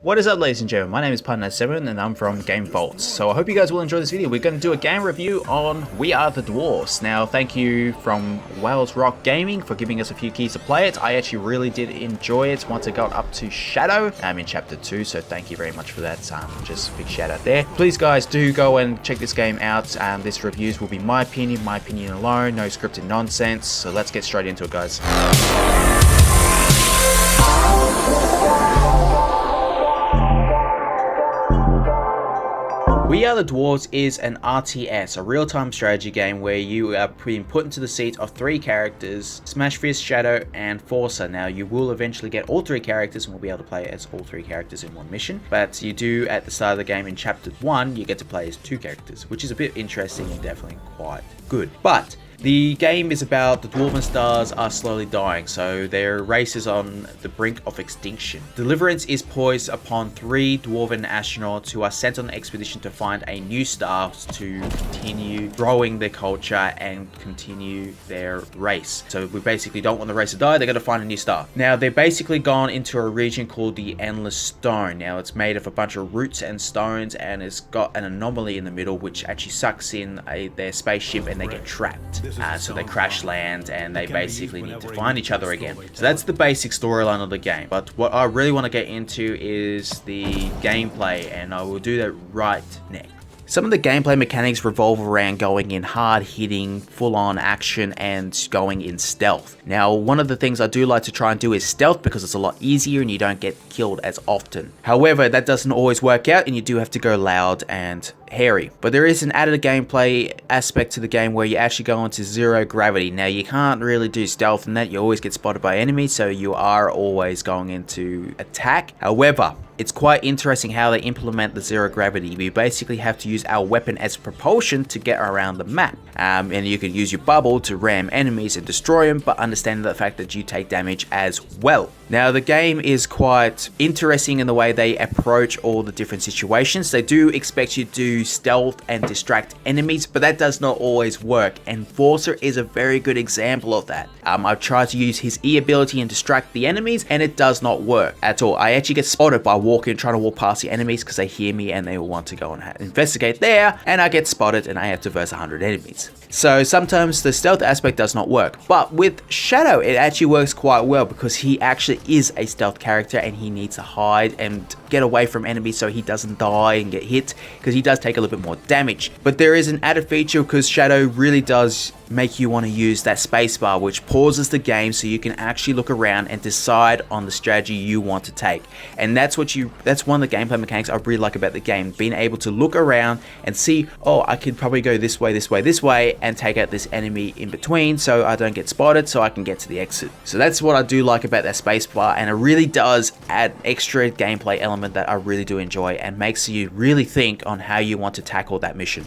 What is up, ladies and gentlemen? My name is Partner7 and I'm from Gamevault. So I hope you guys will enjoy this video. We're going to do a game review on We Are The Dwarves. Now, thank you from Wales Rock Gaming for giving us a few keys to play it. I actually really did enjoy it once it got up to Shadow. I'm in Chapter 2, so thank you very much for that. Just a big shout out there. Please, guys, do go and check this game out. This reviews will be my opinion alone. No scripted nonsense. So let's get straight into it, guys. We Are The Dwarves is an RTS, a real-time strategy game where you are being put into the seat of three characters, Smashfist, Shadow, and Forcer. Now, you will eventually get all three characters and will be able to play as all three characters in one mission, but you do, at the start of the game in Chapter 1, you get to play as two characters, which is a bit interesting and definitely quite good. But the game is about the Dwarven stars are slowly dying, so their race is on the brink of extinction. Deliverance is poised upon three Dwarven astronauts who are sent on an expedition to find a new star to continue growing their culture and continue their race. So we basically don't want the race to die, they're going to find a new star. Now, they're basically gone into a region called the Endless Stone. Now, it's made of a bunch of roots and stones, and it's got an anomaly in the middle which actually sucks in their spaceship and they get trapped. So they crash land and they basically need to find each other again. So that's the basic storyline of the game. But what I really want to get into is the gameplay, and I will do that right next. Some of the gameplay mechanics revolve around going in hard-hitting, full-on action and going in stealth. Now, one of the things I do like to try and do is stealth because it's a lot easier and you don't get killed as often. However, that doesn't always work out and you do have to go loud and hairy. But there is an added gameplay aspect to the game where you actually go into zero gravity. Now, you can't really do stealth in that. You always get spotted by enemies, so you are always going into attack. However, it's quite interesting how they implement the zero gravity. We basically have to use our weapon as propulsion to get around the map. And you can use your bubble to ram enemies and destroy them, but understand the fact that you take damage as well. Now, the game is quite interesting in the way they approach all the different situations. They do expect you to do stealth and distract enemies, but that does not always work, and Forcer is a very good example of that. I've tried to use his E ability and distract the enemies, and it does not work at all. I actually get spotted by trying to walk past the enemies because they hear me and they will want to go and investigate there, and I get spotted and I have to verse 100 enemies. So sometimes the stealth aspect does not work, but with Shadow it actually works quite well because he actually is a stealth character and he needs to hide and get away from enemies so he doesn't die and get hit, because he does take a little bit more damage. But there is an added feature because Shadow really does make you want to use that spacebar, which pauses the game so you can actually look around and decide on the strategy you want to take. And that's one of the gameplay mechanics I really like about the game, being able to look around and see, oh, I could probably go this way and take out this enemy in between so I don't get spotted, so I can get to the exit. So that's what I do like about that spacebar, and it really does add extra gameplay element that I really do enjoy and makes you really think on how you want to tackle that mission.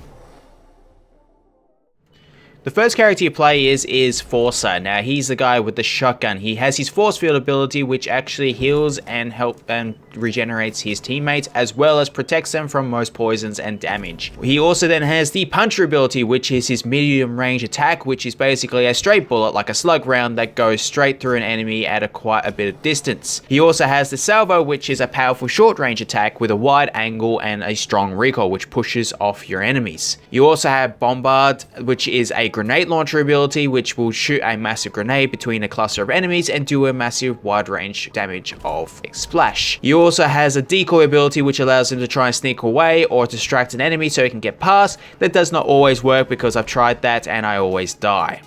The first character you play is Forcer. Now, he's the guy with the shotgun. He has his force field ability, which actually heals and regenerates his teammates, as well as protects them from most poisons and damage. He also then has the puncher ability, which is his medium range attack, which is basically a straight bullet, like a slug round that goes straight through an enemy at quite a bit of distance. He also has the salvo, which is a powerful short range attack with a wide angle and a strong recoil, which pushes off your enemies. You also have bombard, which is a grenade launcher ability, which will shoot a massive grenade between a cluster of enemies and do a massive wide range damage of a splash. He also has a decoy ability, which allows him to try and sneak away or distract an enemy so he can get past. That does not always work because I've tried that and I always die.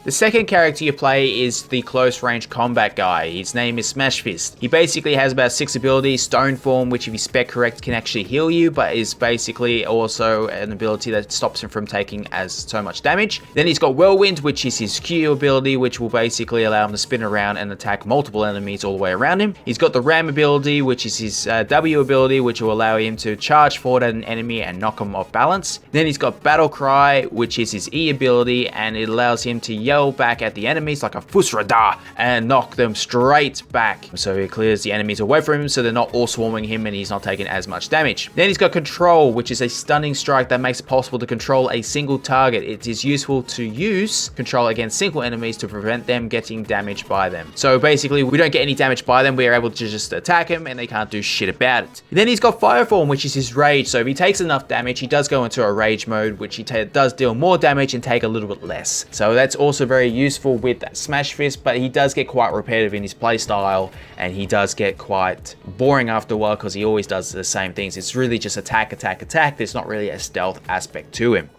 The second character you play is the close range combat guy. His name is Smashfist. He basically has about 6 abilities. Stone Form, which if you spec correct can actually heal you, but is basically also an ability that stops him from taking as so much damage. Then he's got Whirlwind, which is his Q ability, which will basically allow him to spin around and attack multiple enemies all the way around him. He's got the Ram ability, which is his W ability, which will allow him to charge forward at an enemy and knock him off balance. Then he's got Battle Cry, which is his E ability, and it allows him to yell back at the enemies like a Fusrada and knock them straight back. So he clears the enemies away from him so they're not all swarming him and he's not taking as much damage. Then he's got Control, which is a stunning strike that makes it possible to control a single target. It is useful to use Control against single enemies to prevent them getting damaged by them. So basically, we don't get any damage by them. We are able to just attack him and they can't do shit about it. Then he's got Fireform, which is his rage. So if he takes enough damage, he does go into a rage mode, which he does deal more damage and take a little bit less. So that's also very useful with Smash Fist, but he does get quite repetitive in his play style and he does get quite boring after a while because he always does the same things. It's really just attack, attack, attack. There's not really a stealth aspect to him.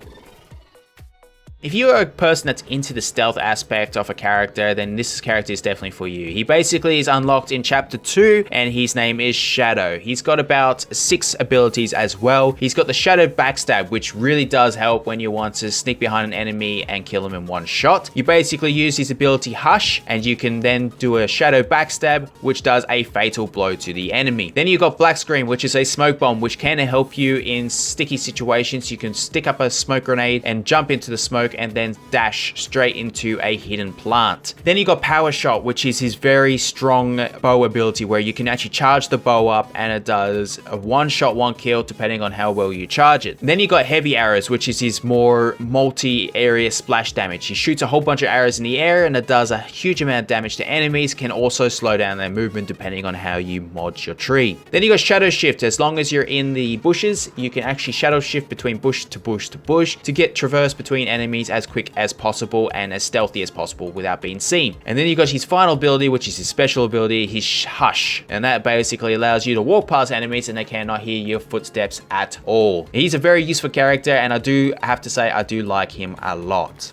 If you're a person that's into the stealth aspect of a character, then this character is definitely for you. He basically is unlocked in Chapter 2, and his name is Shadow. He's got about 6 abilities as well. He's got the Shadow Backstab, which really does help when you want to sneak behind an enemy and kill him in one shot. You basically use his ability Hush, and you can then do a Shadow Backstab, which does a fatal blow to the enemy. Then you've got Black Screen, which is a smoke bomb, which can help you in sticky situations. You can stick up a smoke grenade and jump into the smoke and then dash straight into a hidden plant. Then you got Power Shot, which is his very strong bow ability where you can actually charge the bow up and it does a 1 shot 1 kill depending on how well you charge it. Then you got Heavy Arrows, which is his more multi-area splash damage. He shoots a whole bunch of arrows in the air and it does a huge amount of damage to enemies, can also slow down their movement depending on how you mod your tree. Then you got Shadow Shift. As long as you're in the bushes, you can actually shadow shift between bush to bush to bush to get traverse between enemies as quick as possible and as stealthy as possible without being seen. And then you got his final ability, which is his special ability, his Hush, and that basically allows you to walk past enemies and they cannot hear your footsteps at all. He's a very useful character and I do have to say I do like him a lot.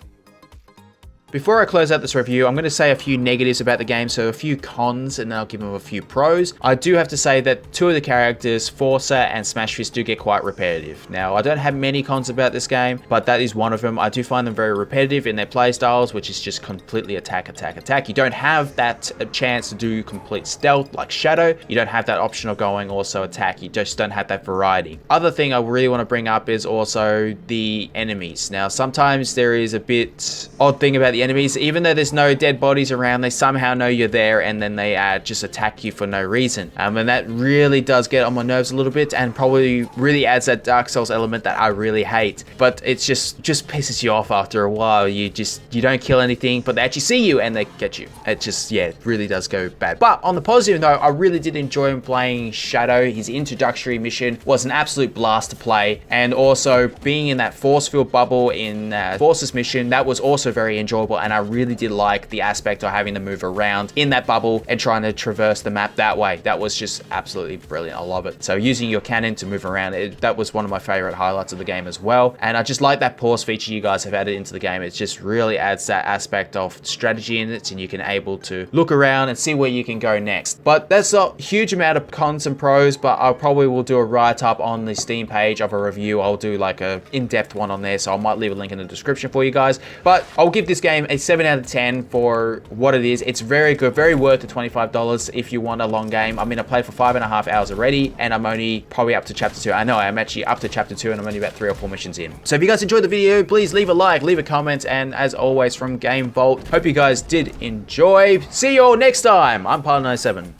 Before I close out this review, I'm going to say a few negatives about the game, so a few cons, and then I'll give them a few pros. I do have to say that 2 of the characters, Forza and Smash Fist, do get quite repetitive. Now, I don't have many cons about this game, but that is one of them. I do find them very repetitive in their play styles, which is just completely attack, attack, attack. You don't have that chance to do complete stealth like Shadow. You don't have that option of going also attack. You just don't have that variety. Other thing I really want to bring up is also the enemies. Now, sometimes there is a bit odd thing about the enemies. Even though there's no dead bodies around, they somehow know you're there and then they just attack you for no reason. And that really does get on my nerves a little bit and probably really adds that Dark Souls element that I really hate. But it's just pisses you off after a while. You don't kill anything, but they actually see you and they get you. It just, yeah, it really does go bad. But on the positive note, I really did enjoy playing Shadow. His introductory mission was an absolute blast to play. And also being in that force field bubble in Force's mission, that was also very enjoyable. And I really did like the aspect of having to move around in that bubble and trying to traverse the map that way. That was just absolutely brilliant. I love it. So using your cannon to move around, that was one of my favorite highlights of the game as well. And I just like that pause feature you guys have added into the game. It just really adds that aspect of strategy in it, and you can able to look around and see where you can go next. But that's a huge amount of cons and pros, but I probably will do a write-up on the Steam page of a review. I'll do like a in-depth one on there, so I might leave a link in the description for you guys. But I'll give this game a 7 out of 10 for what it is. It's very good, very worth the $25 if you want a long game. I mean, I played for 5.5 hours already, and I'm only probably up to Chapter 2. I know I'm actually up to Chapter 2, and I'm only about 3 or 4 missions in. So if you guys enjoyed the video, please leave a like, leave a comment, and as always from Gamevault, hope you guys did enjoy. See you all next time. I'm Pile97.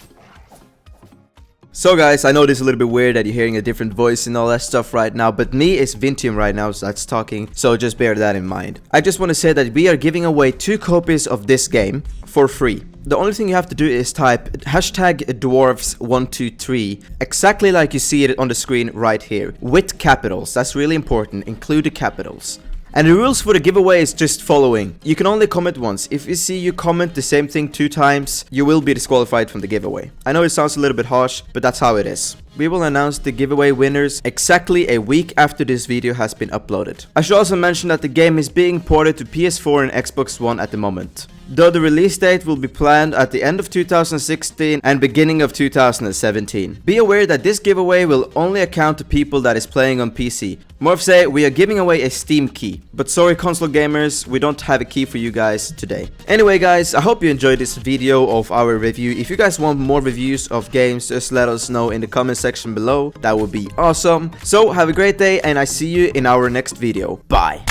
So guys, I know this is a little bit weird that you're hearing a different voice and all that stuff right now, but me is Vintium right now that's talking, so just bear that in mind. I just want to say that we are giving away 2 copies of this game for free. The only thing you have to do is type hashtag Dwarves123, exactly like you see it on the screen right here, with capitals. That's really important, include the capitals. And the rules for the giveaway is just following. You can only comment once. If you see you comment the same thing 2 times, you will be disqualified from the giveaway. I know it sounds a little bit harsh, but that's how it is. We will announce the giveaway winners exactly a week after this video has been uploaded. I should also mention that the game is being ported to PS4 and Xbox One at the moment, though the release date will be planned at the end of 2016 and beginning of 2017. Be aware that this giveaway will only account to people that is playing on PC. More of say, we are giving away a Steam key, but sorry console gamers, we don't have a key for you guys today. Anyway guys, I hope you enjoyed this video of our review. If you guys want more reviews of games, just let us know in the comment section below. That would be awesome. So have a great day and I see you in our next video. Bye.